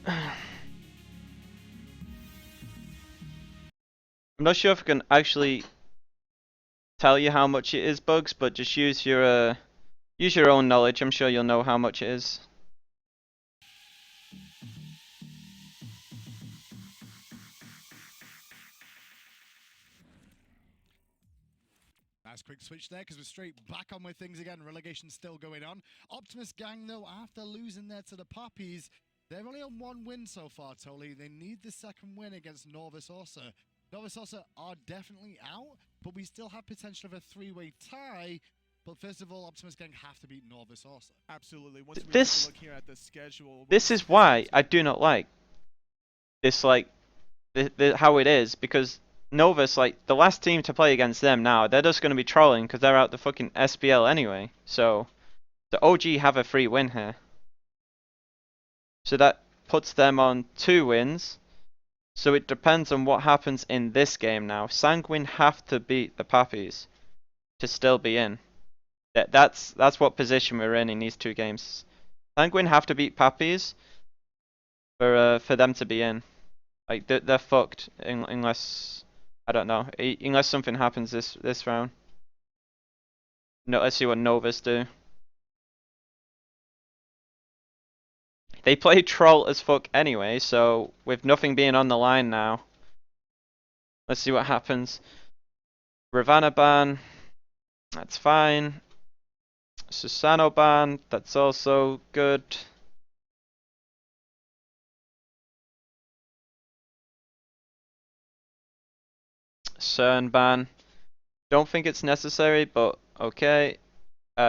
I'm not sure if I can actually tell you how much it is, Bugs, but just use your own knowledge. I'm sure you'll know how much it is. Nice quick switch there because we're straight back on with things again. Relegation still going on. Optimus gang, though, after losing there to the Puppies, they're only on one win so far, Tolly. They need the second win against Novus Orsa. Novus Orsa are definitely out, but we still have potential of a three-way tie. But first of all, Optimus gang have to beat Novus Orsa. Absolutely. Once we This look here at the schedule, this is why I do not like this, like how it is, because Novus, like the last team to play against them now, they're just going to be trolling because they're out the fucking SPL anyway. So the OG have a free win here. So that puts them on 2 wins. So it depends on what happens in this game now. Sanguine have to beat the Puppies to still be in. That's what position we're in these 2 games. Sanguine have to beat Puppies for them to be in. Like they're fucked unless, I don't know, unless something happens this round. No, let's see what Novus do. They play troll as fuck anyway, so with nothing being on the line now, let's see what happens. Ravana ban, that's fine. Susano ban, that's also good. CERN ban, don't think it's necessary, but okay.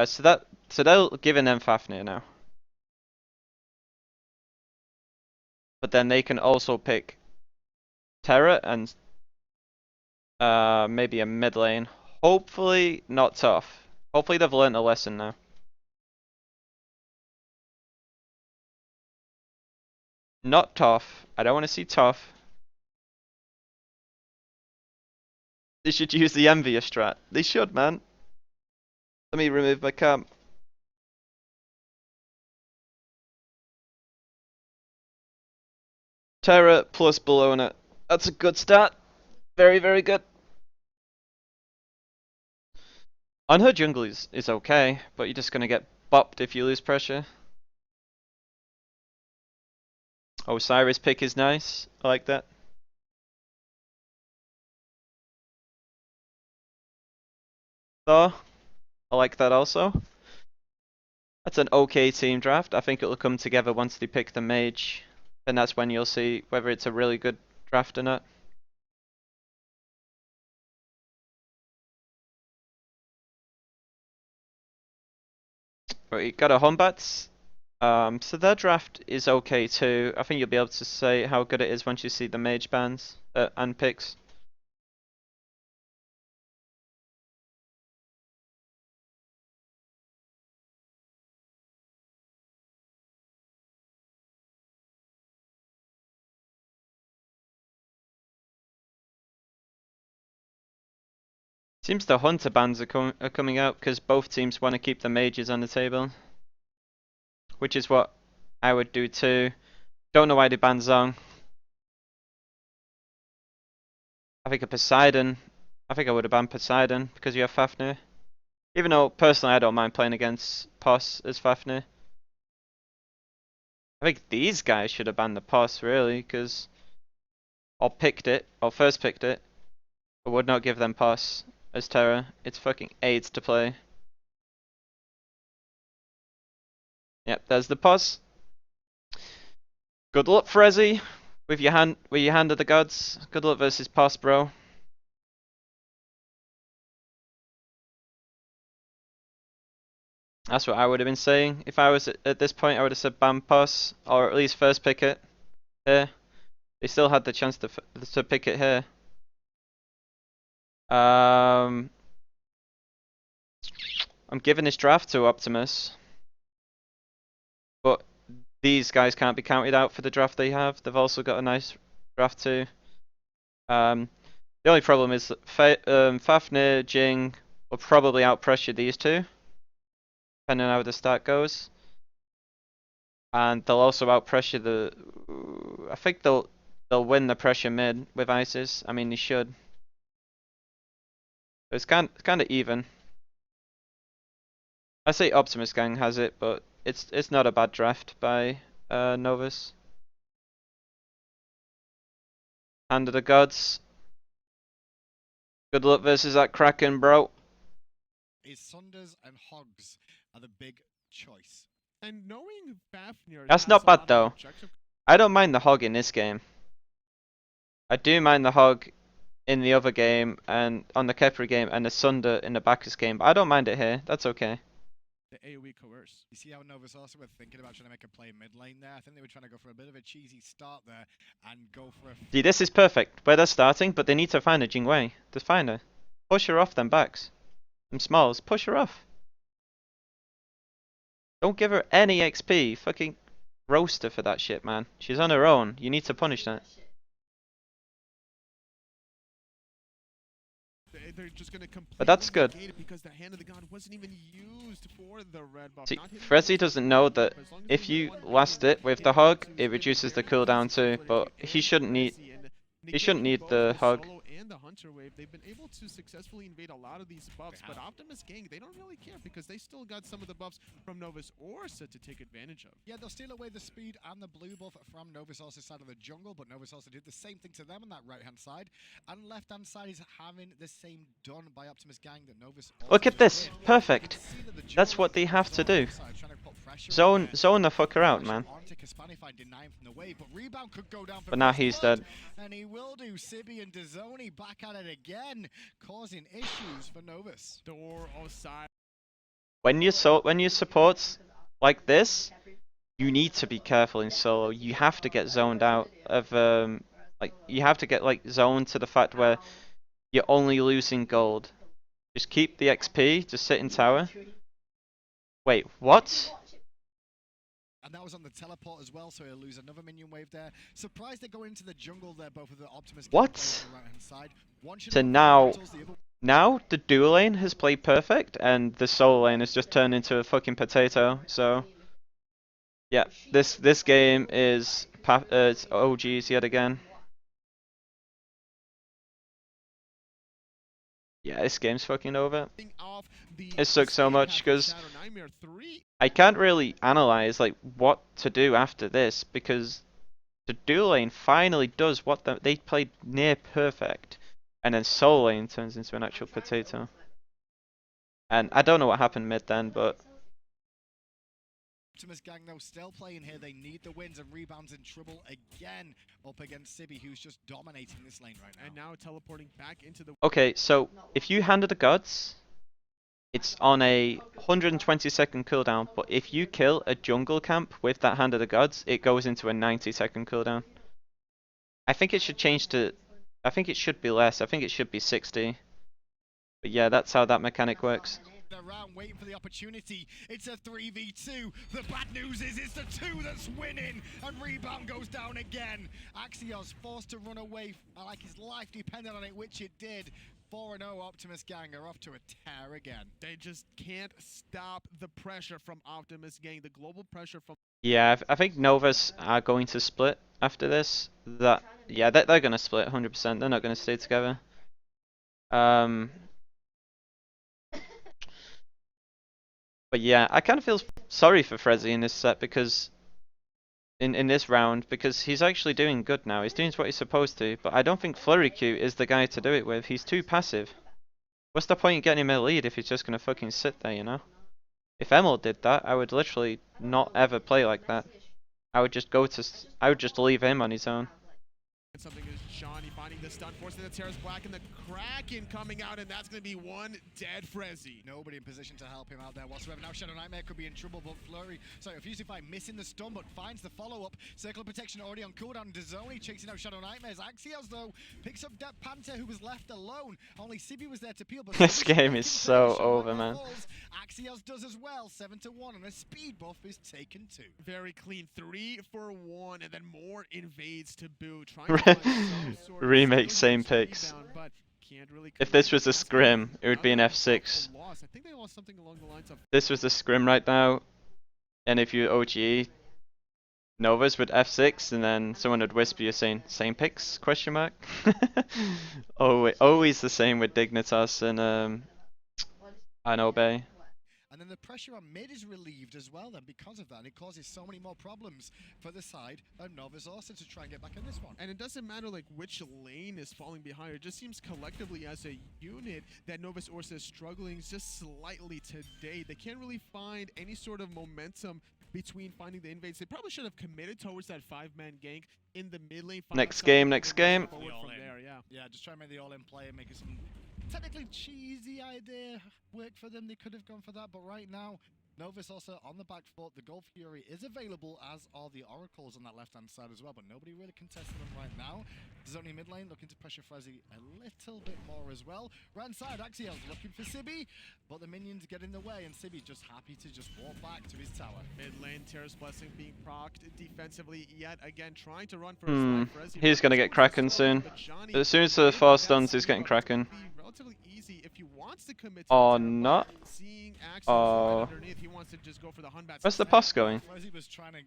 So they're giving them Fafnir now. But then they can also pick Terra and maybe a mid lane. Hopefully not tough. Hopefully they've learned a lesson now. Not tough. I don't want to see tough. They should use the envious strat. They should, man. Let me remove my cam. Terra plus Bologna. That's a good stat. Very, very good. On her jungle is okay, but you're just gonna get bopped if you lose pressure. Osiris pick is nice. I like that. Thor. I like that also. That's an okay team draft. I think it'll come together once they pick the mage. And that's when you'll see whether it's a really good draft or not. Right, you got a Humbats. So their draft is okay too. I think you'll be able to say how good it is once you see the mage bans and picks. Seems the hunter bans are coming out because both teams want to keep the mages on the table, which is what I would do too. Don't know why they banned Zong. I think I would have banned Poseidon because you have Fafnir. Even though personally I don't mind playing against Pos as Fafnir. I think these guys should have banned the Pos really, because or first picked it. I would not give them Pos as Terra. It's fucking AIDS to play. Yep, there's the Pos. Good luck, Frezzy, with your hand of the gods. Good luck versus Pos, bro. That's what I would have been saying. If I was at this point, I would have said ban Pos, or at least first pick it here. They still had the chance to pick it here. I'm giving this draft to Optimus, but these guys can't be counted out for the draft they have. They've also got a nice draft too. The only problem is that Fafnir, Jing will probably outpressure these two, depending on how the start goes. and they'll also out pressure the. I think they'll win the pressure mid with ISIS. I mean, they should. It's kind of even. I say Optimus Gang has it, but it's not a bad draft by Novus. Hand of the Gods. Good luck versus that Kraken, bro. Is Sunders and Hogs are the big choice. And knowing Fafnir That's has not a bad lot of though. objective I don't mind the Hog in this game. I do mind the Hog in the other game and on the Kepri game and the Sunder in the Bacchus game, but I don't mind it here. That's okay. the AoE coerce. You see how Novus also were thinking about trying to make a play mid lane there? I think they were trying to go for a bit of a cheesy start there and go for a... See, this is perfect where they're starting, but they need to find a Jingwei to find her. Push her off them backs. Them smalls, push her off. Don't give her any XP. Fucking roast her for that shit, man. She's on her own. You need to punish that. They're just gonna completely But that's good. negate it because the hand of the god wasn't even used for the red buff. See, Not hitting Frezzy those doesn't know that as long as if they you get one last big it with hit the hog, to it Zip reduces the very cooldown easy, too, but it he is shouldn't need Frezzy, and he shouldn't negating need both the hog. solo and the hunter wave. They've been able to successfully invade a lot of these buffs, but Optimus Gang, they don't really care because they still got some of the buffs from Novus Orsa to take advantage of. Yeah, they'll steal away the speed and the blue buff from Novus also side of the jungle, but Novus also did the same thing to them on that right-hand side. And left-hand side is having the same done by Optimus Gang that Novus also Look at just this, did. perfect. You can see that the That's jungle what they have to do. side trying to put pressure on Zone there. the fucker out, man. Onto Kaspanify, denying from the wave, but rebound could go down for But now first he's blood, dead. and he will do. Sibi and Dazoni back at it again, causing issues for Novus. Door Osai. When you support like this, you need to be careful in solo. You have to get zoned out of like you have to get like zoned to the fact where you're only losing gold. Just keep the XP, just sit in tower. Wait, what? And that was on the teleport as well, so he'll lose another minion wave there. Surprised they go into the jungle there, both of the Optimus Gang What? players on the right-hand side. One should So go for the now battles, the other Now the dual lane has played perfect and the solo lane has just turned into a fucking potato. So yeah, this game is it's OGs yet again. Yeah, this game's fucking over. It sucks so much because I can't really analyze like what to do after this because the dual lane finally does what they played near perfect, and then solo lane turns into an actual potato. And I don't know what happened mid then, but Optimus Gang though still playing here. They need the wins and rebounds in trouble again up against Sibi, who's just dominating this lane right now. And now teleporting back into the... okay, so if you Hand of the Gods, it's on a 120-second cooldown, but if you kill a jungle camp with that Hand of the Gods, it goes into a 90-second cooldown. I think it should change to... I think it should be less. I think it should be 60. But yeah, that's how that mechanic works. Around waiting for the opportunity. It's a 3v2. The bad news is it's the 2 that's winning, and rebound goes down again. Axios forced to run away like his life depended on it, which it did. 4-0 Optimus Gang are off to a tear again. They just can't stop the pressure from Optimus Gang, the global pressure from... Yeah, I think Novus are going to split after this. Yeah, they're going to split 100%. They're not going to stay together. But yeah, I kind of feel sorry for Frezzy in this set because in this round because he's actually doing good now. He's doing what he's supposed to, but I don't think Flurry Q is the guy to do it with. He's too passive. What's the point in getting him a lead if he's just gonna fucking sit there, you know? If Emil did that, I would literally not ever play like that. I would just leave him on his own. Something is Johnny finding the stun, forcing the Terrace Black, and the Kraken coming out, and that's going to be one dead Frezzy. Nobody in position to help him out there whatsoever. Now Shadow Nightmare could be in trouble, but Fusify missing the stun, but finds the follow-up. Circle of Protection already on cooldown. Dazoni chasing out Shadow Nightmares. Axios, though, picks up that Panther who was left alone. Only Sibi was there to peel, but This game is so over, man. Axios does as well, 7-1, and a speed buff is taken too. Very clean, 3 for 1, and then more invades to boot. Trying to find some sort of Remake, skill same use picks. rebound, but can't really If this connect. was a That's scrim, gonna it would be an be F6. a loss. I think they lost something along the lines of... This was the scrim right now, and if you OGE, Novus with F6, and then someone would whisper you saying, "Same picks?" Question mark. Always the same with Dignitas and Obey. And then the pressure on mid is relieved as well then because of that, and it causes so many more problems for the side of Novus Orsa to try and get back in this one. And it doesn't matter like which lane is falling behind. It just seems collectively as a unit that Novus Orsa is struggling just slightly today. They can't really find any sort of momentum between finding the invades. They probably should have committed towards that 5-man gank in the mid lane. Next game. Yeah, just try and make the all-in play and make it some technically cheesy idea work for them. They could have gone for that, but right now Novus also on the back foot. The Gold Fury is available, as are the Oracles on that left-hand side as well, but nobody really contesting them right now. Zoni mid lane looking to pressure Frezzy a little bit more as well. Right side, Axios looking for Sibby, but the minions get in the way, and Sibby just happy to just walk back to his tower. Mid lane, Terra's Blessing being procced defensively yet again, trying to run for his life. Frezzy He's gonna get Kraken soon. As soon as the 4 stuns, he's getting Kraken. Relatively easy if he wants to commit to Or the Terra, not. but seeing Axios Oh. right underneath, he wants to just go for the Hun Bats. Where's the pass going? Frezzy was trying to,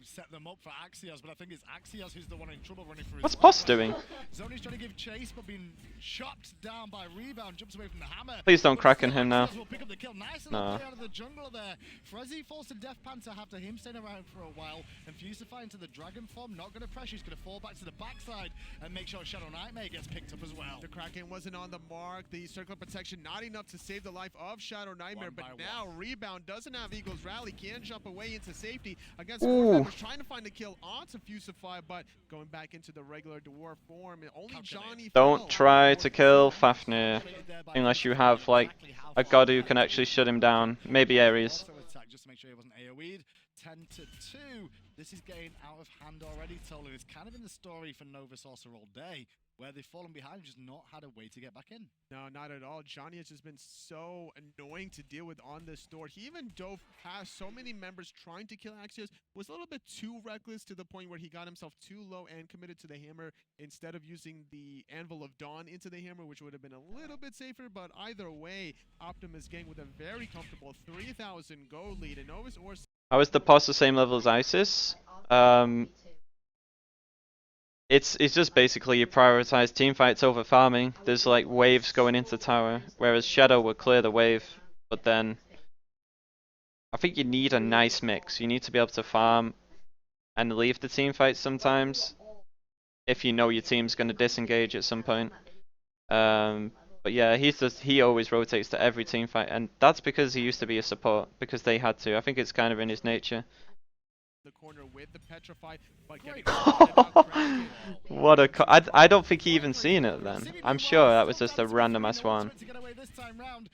set them up for Axios, but I think it's Axios who's the one in trouble running for his What's life. Poss doing? Zoni's trying to give chase, but being chopped down by Rebound, jumps away from the hammer. Please don't Kraken him now. Will pick up the kill. Nice No. enough play out of the jungle there. Frezzy falls to Death Panther after him staying around for a while, and Fusify into the Dragon form. Not going to pressure, he's going to fall back to the backside and make sure Shadow Nightmare gets picked up as well. The Kraken wasn't on the mark. The circle protection not enough to save the life of Shadow Nightmare, One but by now one. Rebound doesn't have Eagle's Rally, can jump away into safety against Ooh. four members, trying to find a kill onto Fusify, but going back into the regular dwarf form. Only Johnny Don't fell. try to kill Fafnir unless you have like a god who can actually shut him down. Maybe Ares. Also attack just to make sure he wasn't AoE'd. 10-2. This is getting out of hand already, Tolu. It's kind of in the story for Novus Orsa all day, where they've fallen behind and just not had a way to get back in. No, not at all. Johnny has just been so annoying to deal with on this store. He even dove past so many members trying to kill Axios, was a little bit too reckless to the point where he got himself too low and committed to the hammer instead of using the Anvil of Dawn into the hammer, which would have been a little bit safer. But either way, Optimus gang with a very comfortable 3,000 gold lead, and Novus Orsa. How is the Poss the same level as Isis? It's just basically you prioritize team fights over farming. There's like waves going into tower, whereas Shadow will clear the wave, but then I think you need a nice mix. You need to be able to farm and leave the team fight sometimes if you know your team's going to disengage at some point. But yeah, he always rotates to every team fight, and that's because he used to be a support, because they had to. I think it's kind of in his nature. The corner with the Petrify, but getting What a I don't think he even seen it then. I'm sure that was just a random ass one.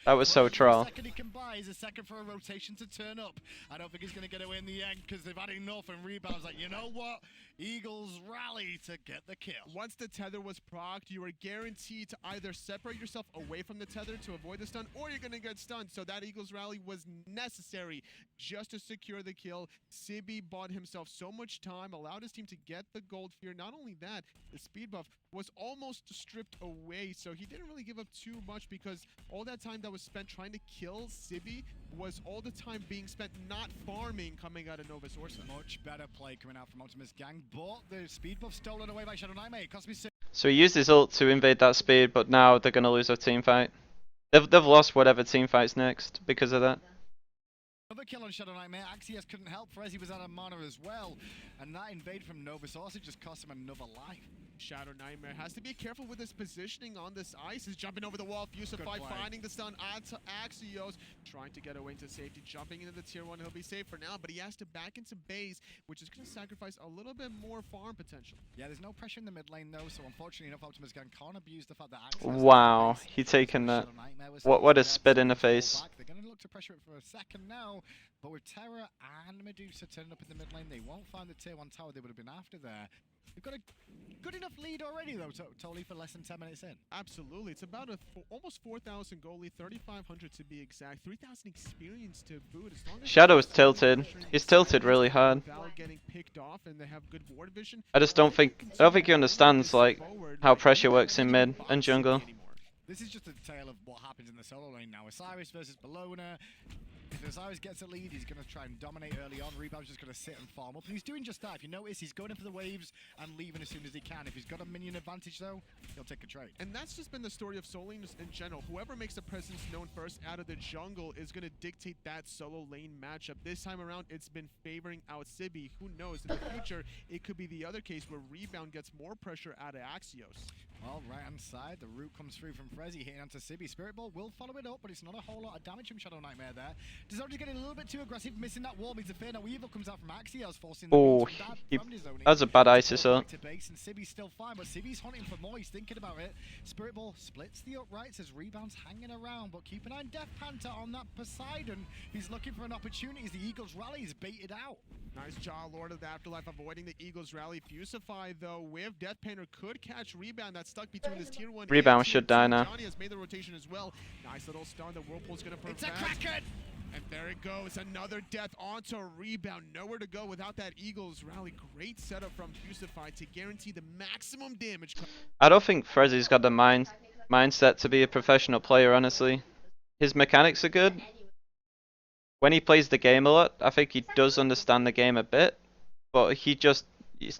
That was so troll. Second he can buy is a second for a rotation to turn up. I don't think he's going to get away in the end because they've had enough, and Rebound's like, you know what? Eagles rally to get the kill. Once the tether was procced, you were guaranteed to either separate yourself away from the tether to avoid the stun, or you're going to get stunned. So that Eagles rally was necessary just to secure the kill. Sibby bought himself so much time, allowed his team to get the gold fear. Not only that, the speed buff was almost stripped away, so he didn't really give up too much, because all that time that was spent trying to kill Sibby was all the time being spent not farming coming out of Novus Orsa. Much better play coming out from Optimus gang, but the speed buff stolen away by Shadow Nightmare. It cost me 6. So he used his ult to invade that speed, but now they're gonna lose a team fight. They've lost whatever team fights next because of that. Another kill on Shadow Nightmare. Axios couldn't help. Frezzy was out of mana as well, and that invade from Novus also just cost him another life. Shadow Nightmare has to be careful with his positioning on this ice. He's jumping over the wall. Fusify finding the stun onto Axios, trying to get away into safety, jumping into the tier 1. He'll be safe for now, but he has to back into base, which is going to sacrifice a little bit more farm potential. Yeah, there's no pressure in the mid lane though, so unfortunately enough, Optimus gang can't abuse the fact that Axios Wow, he taken that. What a spit in the face. They're going to look to pressure it for a second now, but with Terra and Medusa turning up in the mid lane, they won't find the tier 1 tower they would have been after there. We've got a good enough lead already though, totally for less than 10 minutes in. Absolutely. It's about almost 4,000 goal lead, 3,500 to be exact, 3,000 experience to boot. As long as Shadow's tilted. He's tilted really hard. without getting picked off, and they have good ward vision. I don't think he understands like how pressure works in mid and jungle. This is just a tale of what happens in the solo lane now. Osiris versus Bellona. If Osiris gets a lead, he's going to try and dominate early on. Rebound's just going to sit and farm up. And he's doing just that. If you notice, he's going in for the waves and leaving as soon as he can. If he's got a minion advantage, though, he'll take a trade. And that's just been the story of solo lanes in general. Whoever makes a presence known first out of the jungle is going to dictate that solo lane matchup. This time around, it's been favoring out Sibby. Who knows? In the future, it could be the other case where Rebound gets more pressure out of Axios. Well, right-hand side, the root comes through from Frezzy, hitting onto Sibby. Spirit Ball will follow it up, but it's not a whole lot of damage from Shadow Nightmare there. Deserved's getting a little bit too aggressive, missing that wall. Means a Fear No Evil comes out from Axios, forcing the beats from his own. That was a bad ISIS ult. Base, and Sibby's still fine, but Sibby's hunting for more. He's thinking about it. Spirit Ball splits the uprights as Rebound's hanging around, but keep an eye on Death Panther on that Poseidon. He's looking for an opportunity as the Eagles rally is baited out. Nice job, Lord of the Afterlife, avoiding the Eagles rally. Fusify, though, with Death Panther could catch Rebound. That's stuck between this tier 1. Rebound should die now. Johnny has made the rotation as well. Nice little stun. The Whirlpool's going to prevent. It's a Kraken! And there it goes. Another death onto Rebound. Nowhere to go without that Eagles rally. Great setup from Fusify to guarantee the maximum damage. I don't think Frezzy's got the mindset to be a professional player, honestly. His mechanics are good. When he plays the game a lot, I think he does understand the game a bit, but he's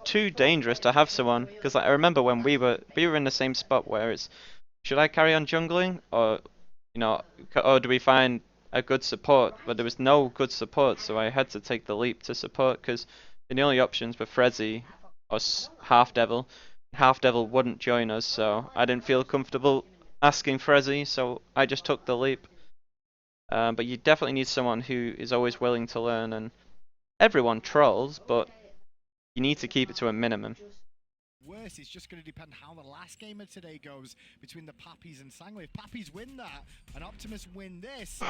too dangerous to have someone. Because like, I remember when we were in the same spot where it's, should I carry on jungling, or or do we find a good support? But there was no good support, so I had to take the leap to support because the only options were Frezzy or Half Devil. Half Devil wouldn't join us, so I didn't feel comfortable asking Frezzy, so I just took the leap. But you definitely need someone who is always willing to learn, and everyone trolls, but you need to keep it to a minimum. Worse, it's just going to depend how the last game of today goes between the Pappies and Sangway. If Pappies win that and Optimus win this,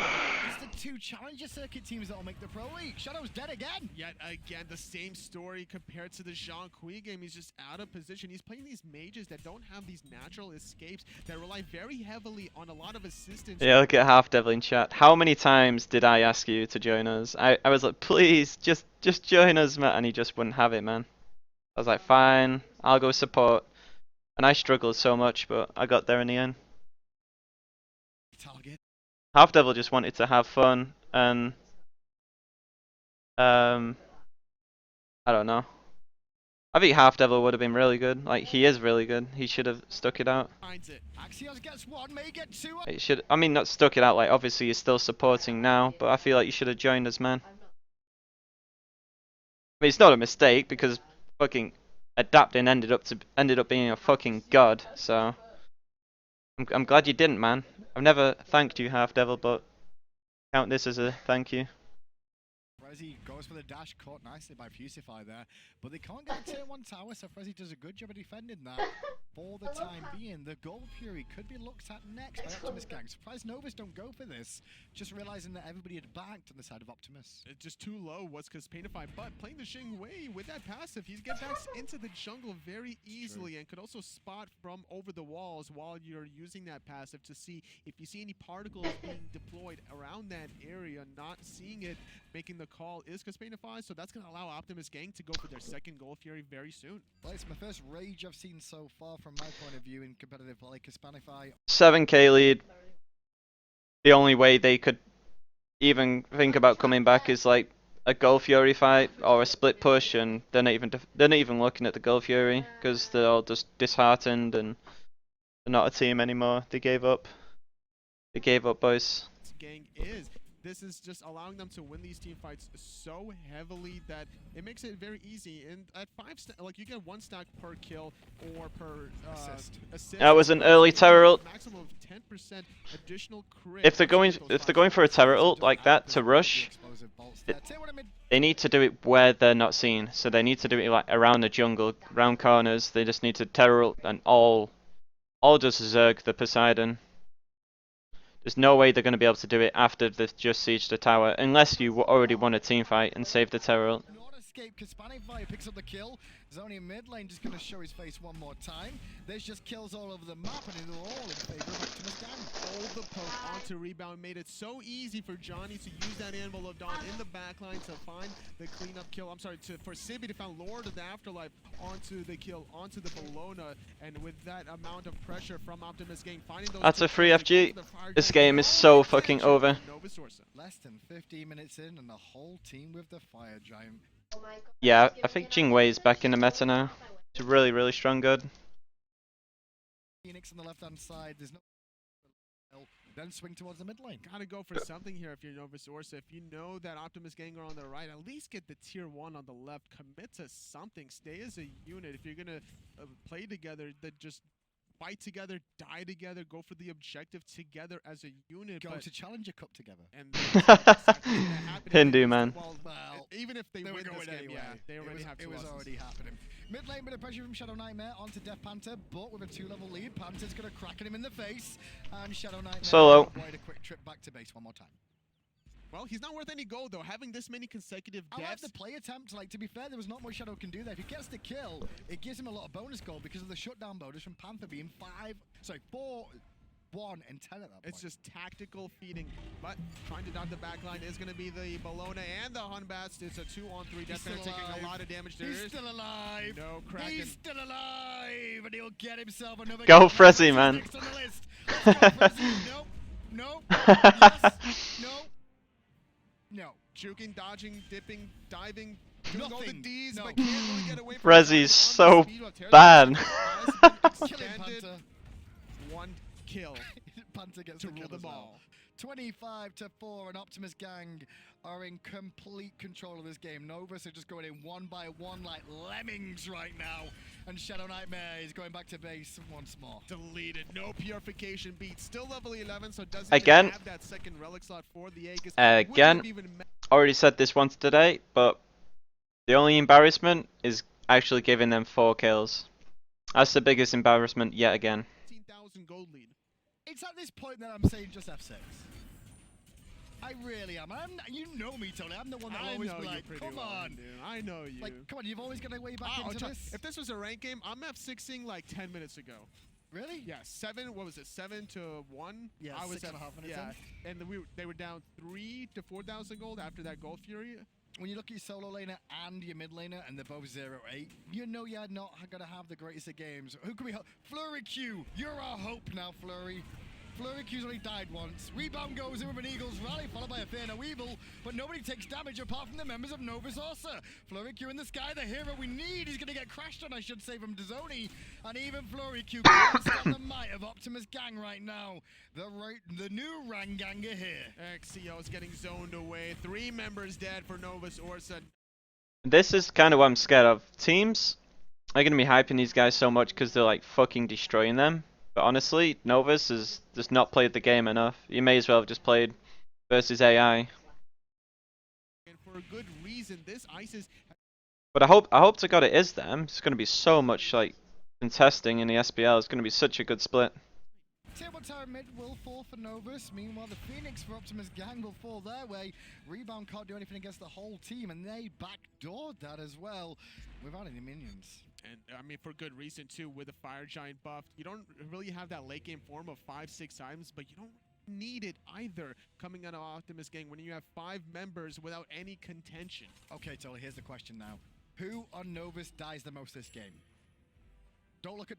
it's the two Challenger Circuit teams that will make the Pro League. Shadow's dead again. Yet again, the same story compared to the Jean Kui game. He's just out of position. He's playing these mages that don't have these natural escapes, that rely very heavily on a lot of assistance. Yeah, look at Half Devil in chat. How many times did I ask you to join us? I was like, please, just join us, man, and he just wouldn't have it, man. I was like, fine, I'll go support. And I struggled so much, but I got there in the end. Target. Half Devil just wanted to have fun, and I don't know. I think Half Devil would have been really good. Like, he is really good. He should have stuck it out. Axios gets one, may get two. It should. I mean, not stuck it out. Like, obviously he's still supporting now, but I feel like you should have joined us, man. I mean, it's not a mistake because fucking adapting ended up being a fucking god. So I'm glad you didn't, man. I've never thanked you, Half Devil, but count this as a thank you. Frezzy goes for the dash, caught nicely by Fusify there, but they can't get a tier 1 tower, so Frezzy does a good job of defending that. For the time being, the Gold Fury could be looked at next by Optimus Gang. Surprised Novus don't go for this, just realizing that everybody had backed on the side of Optimus. It's just too low was because Paintify, but playing the Xing Wei with that passive, he gets back into the jungle very easily and could also spot from over the walls while you're using that passive to see if you see any particles being deployed around that area. Not seeing it, making the call is Paintify, so that's going to allow Optimus Gang to go for their second Gold Fury very soon. Well, it's my first rage I've seen so far from my point of view in competitive play. Hispanify 7k lead. The only way they could even think about coming back is like a Gold Fury fight or a split push, and they're not even looking at the Gold Fury because they're all just disheartened and they're not a team anymore. They gave up. They gave up, boys. Gang this is just allowing them to win these team fights so heavily that it makes it very easy. And at 5 like you get 1 stack per kill or per assist. That was an early terror ult. Maximum of 10% additional crit. If they're going for a terror ult like that to rush, they need to do it where they're not seen. So they need to do it like around the jungle, around corners. They just need to terror ult and all just Zerg the Poseidon. There's no way they're going to be able to do it after they've just sieged the tower, unless you already won a team fight and saved the terror ult. escape. Kaspanify picks up the kill. Zoni in mid lane just going to show his face one more time. There's just kills all over the map, and they're all in favor of Optimus Gang. All the poke onto rebound made it so easy for Johnny to use that Anvil of Dawn in the backline to find the cleanup kill. I'm sorry, for Sibby to find Lord of the Afterlife onto the kill, onto the Bologna, and with that amount of pressure from Optimus Gang, finding those. That's a free FG. This game is so fucking over. Novus Orsa. Less than 15 minutes in, and the whole team with the Fire Giant. Yeah, I think Jingwei is back in the meta now. It's really, really strong good. Phoenix on the left-hand side. There's no. Then swing towards the mid lane. Gotta go for something here if you're Novus Orsa. If you know that Optimus Gang are on the right, at least get the tier 1 on the left. Commit to something. Stay as a unit. If you're gonna play together, then just fight together, die together, go for the objective together as a unit. Go to Challenger Cup together. And that's exactly what's gonna happen. Hindu man. Well, even if they win were this going game, anyway. yeah, they already have two It was losses. already happening. Mid lane, bit of pressure from Shadow Nightmare onto Death Panther, but with a 2-level lead, Panther's gonna crack him in the face, and Shadow Nightmare Solo. avoid a quick trip back to base one more time. Well, he's not worth any gold though. Having this many consecutive I like deaths. the play attempt. Like, to be fair, there was not much Shadow can do there. If he gets the kill, it gives him a lot of bonus gold because of the shutdown bonus from Panther being 4, 1, and 10 at that point. It's just tactical feeding, but trying to dot the back line is going to be the Bologna and the Hunbats. It's a 2-on-3 death still taking alive. a lot of damage there. He's still alive. No Kraken. He's still alive, and he'll get himself another. Go kill. Frezzy, man. Next on the list. Let's go, Frezzy. Nope. Nope. Yes. No. No. Juking, dodging, dipping, diving, doing all the Nothing. Ds, No. but can't really get away from Frezzy's it. On the so speed of Terra, bad. has been Kill him, extended. Panther. One kill Panther gets to the rule kill as them well. all. 25-4, and Optimus Gang are in complete control of this game. Novus are just going in one by one like lemmings right now, and Shadow Nightmare is going back to base once more. Deleted. No purification beat. Still level 11, so doesn't Again. have that second relic slot for the Aegis. Again. Wouldn't have even Already said this once today, but the only embarrassment is actually giving them 4 kills. That's the biggest embarrassment yet again. 15,000 gold lead. It's at this point that I'm saying just F6. I really am. You know me, Tony. I'm the one that I always know be you like, pretty come well, on. dude. I know you. Like, come on, you've always got to way back into this. If this was a rank game, I'm F6ing like 10 minutes ago. Really? Yeah, 7. What was it? 7-1. Yeah, I was 6.5 minutes yeah, and they were down 3 to 4,000 gold after that Gold Fury. When you look at your solo laner and your mid laner, and they're both 0-8, you know you're not going to have the greatest of games. Who can we help? Flurry Q, you're our hope now, Flurry. Flurry Q's only died once. Rebound goes in with an Eagles rally, followed by a Fear No Evil, but nobody takes damage apart from the members of Novus Orsa. Flurry Q in the sky, the hero we need. He's going to get crashed on, I should say, from Dazoni. And even Flurry Q can't stand the might of Optimus Gang right now. The new Rangang are here. XCO's getting zoned away. 3 members dead for Novus Orsa. This is kind of what I'm scared of. Teams are going to be hyping these guys so much because they're like fucking destroying them. But honestly, Novus has just not played the game enough. You may as well have just played versus AI. And for a good reason, this ISIS. But I hope to God it is them. It's going to be so much like contesting in the SPL. It's going to be such a good split. Tier 1 tower mid will fall for Novus. Meanwhile, the Phoenix for Optimus Gang will fall their way. Rebound can't do anything against the whole team, and they backdoored that as well without any minions. And I mean, for good reason too, with the Fire Giant buff. You don't really have that late game form of 5-6 items, but you don't need it either coming out of Optimus Gang when you have 5 members without any contention. Okay, Tolly, here's the question now. Who on Novus dies the most this game? Don't look.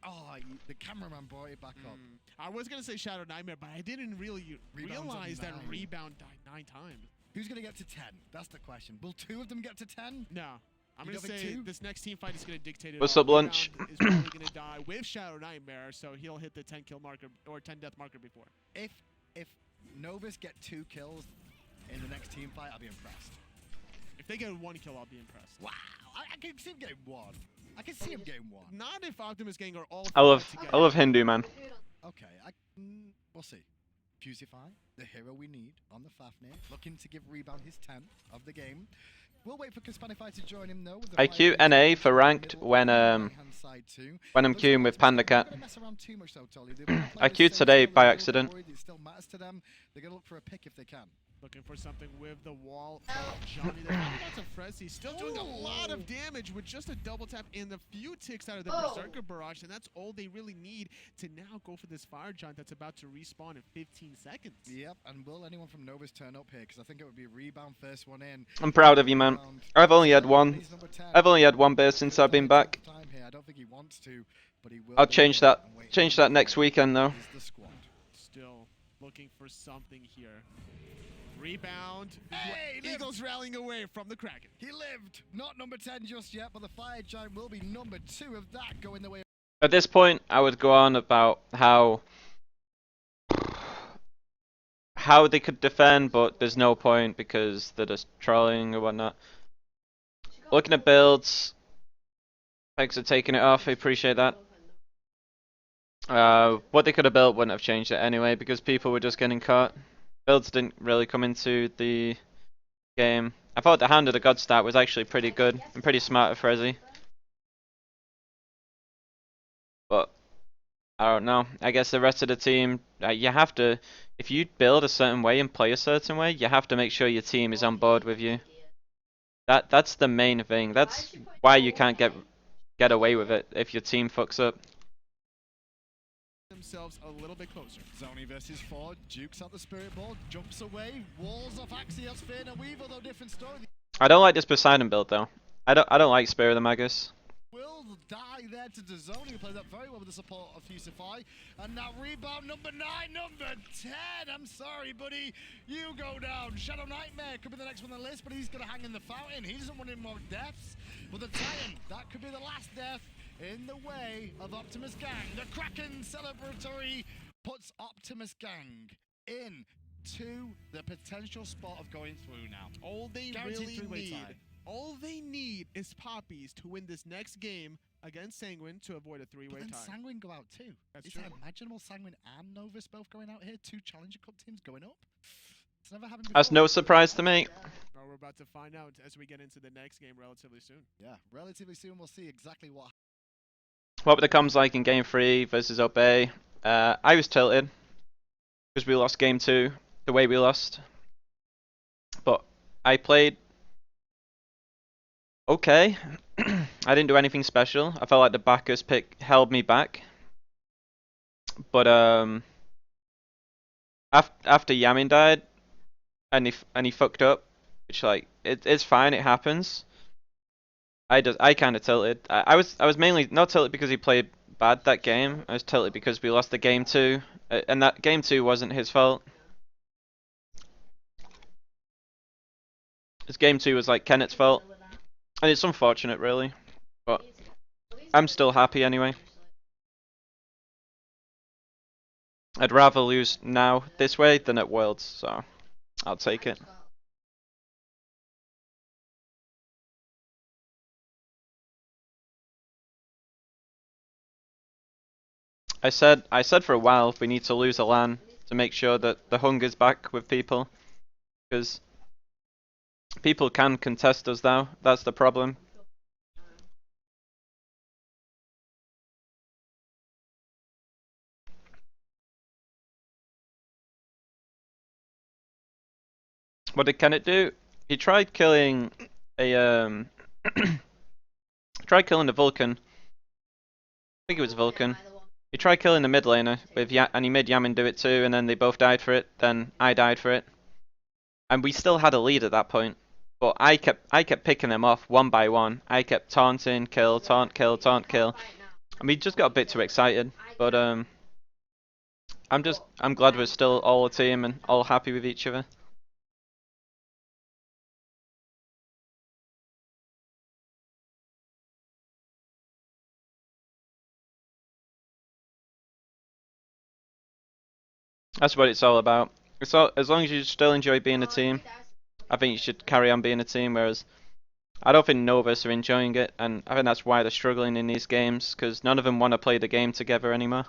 Oh, the cameraman brought it back up. I was going to say Shadow Nightmare, but I didn't really realize that 9. Rebound died 9 times. Who's going to get to 10? That's the question. Will 2 of them get to 10? No. I'm You going to don't think say 2? this next team fight is going to dictate it What's all. up, lunch? Rebound is probably going to die with Shadow Nightmare, so he'll hit the 10 kill marker or 10 death marker before. If Novus get 2 kills in the next team fight, I'll be impressed. If they get 1 kill, I'll be impressed. Wow, I can see him getting 1. I can see him getting 1. Not if Optimus Gang are all I love together. Hindu man. Okay, we'll see. Fusify, the hero we need on the Fafnir, looking to give Rebound his 10th of the game. We'll wait for Kaspanify to join him though. With the IQ fire NA for ranked when I'm queuing with Panda Cat. I queued today by accident. It still matters to them. They're gonna look for a pick if they can. Looking for something with the wall of Johnny. They're coming out to Fresi. Still doing a lot of damage with just a double tap and a few ticks out of the Berserker Barrage, and that's all they really need to now go for this Fire Giant that's about to respawn in 15 seconds. Yep, and will anyone from Novus turn up here? Because I think it would be Rebound first one in. I'm proud of you, man. I've only had one. I've only had one burst since I've been back. I don't think he wants to, but he will. I'll change that. Change that next weekend though. Still looking for something here. Rebound. Hey, Eagles rallying away from the Kraken. He lived. Not number 10 just yet, but the Fire Giant will be number 2 of that going the way. At this point, I would go on about how they could defend, but there's no point because they're just trolling or whatnot. Looking at builds, thanks for taking it off. I appreciate that. What they could have built wouldn't have changed it anyway because people were just getting caught. Builds didn't really come into the game. I thought the Hand of the God stat was actually pretty good and pretty smart of Fresi. But I don't know. I guess the rest of the team, you have to, if you build a certain way and play a certain way, you have to make sure your team is on board with you. That's the main thing. That's why you can't get away with it if your team fucks up. Themselves a little bit closer. Zoni versus 4, jukes out the Spirit Ball, jumps away, walls off Axios, Fear and Weaver, though different story. I don't like this Poseidon build though. I don't like Spear of the Magus. Will die there to Zoni, who played that very well with the support of Fusify. And now rebound number 9, number 10. I'm sorry, buddy. You go down. Shadow Nightmare could be the next one on the list, but he's going to hang in the fountain. He doesn't want any more deaths. But the Titan, that could be the last death in the way of Optimus Gang. The Kraken celebratory puts Optimus Gang in to the potential spot of going through now. All they all they need is Poppies to win this next game against Sanguine to avoid a three-way tie. Sanguine go out too. Is it imaginable Sanguine and Novus both going out here? 2 Challenger Cup teams going up? It's never happened before. That's no surprise to me. Well, we're about to find out as we get into the next game relatively soon. Yeah, relatively soon we'll see exactly what What were the comms like in game 3 versus Obey? I was tilted because we lost game 2 the way we lost. But I played okay. I didn't do anything special. I felt like the Bacchus pick held me back. But after Yamin died and he fucked up, which like it's fine, it happens. I kind of tilted. I was mainly not tilted because he played bad that game. I was tilted because we lost the game 2, and that game 2 wasn't his fault. This game 2 was like Kennett's fault, and it's unfortunate really, but I'm still happy anyway. I'd rather lose now this way than at Worlds, so I'll take it. I said for a while we need to lose a LAN to make sure that the hunger's back with people, because people can contest us now. That's the problem. What did Kenneth do? He tried killing a tried killing the Vulcan. I think it was Vulcan. He tried killing the mid laner with and he made Yamin do it too, and then they both died for it. Then I died for it, and we still had a lead at that point. But I kept picking them off one by one. I kept taunting, kill, taunt, kill, taunt, kill, and we just got a bit too excited. But I'm glad we're still all a team and all happy with each other. That's what it's all about. It's all, as long as you still enjoy being a team, I think you should carry on being a team, whereas I don't think Novus are enjoying it, and I think that's why they're struggling in these games, because none of them want to play the game together anymore.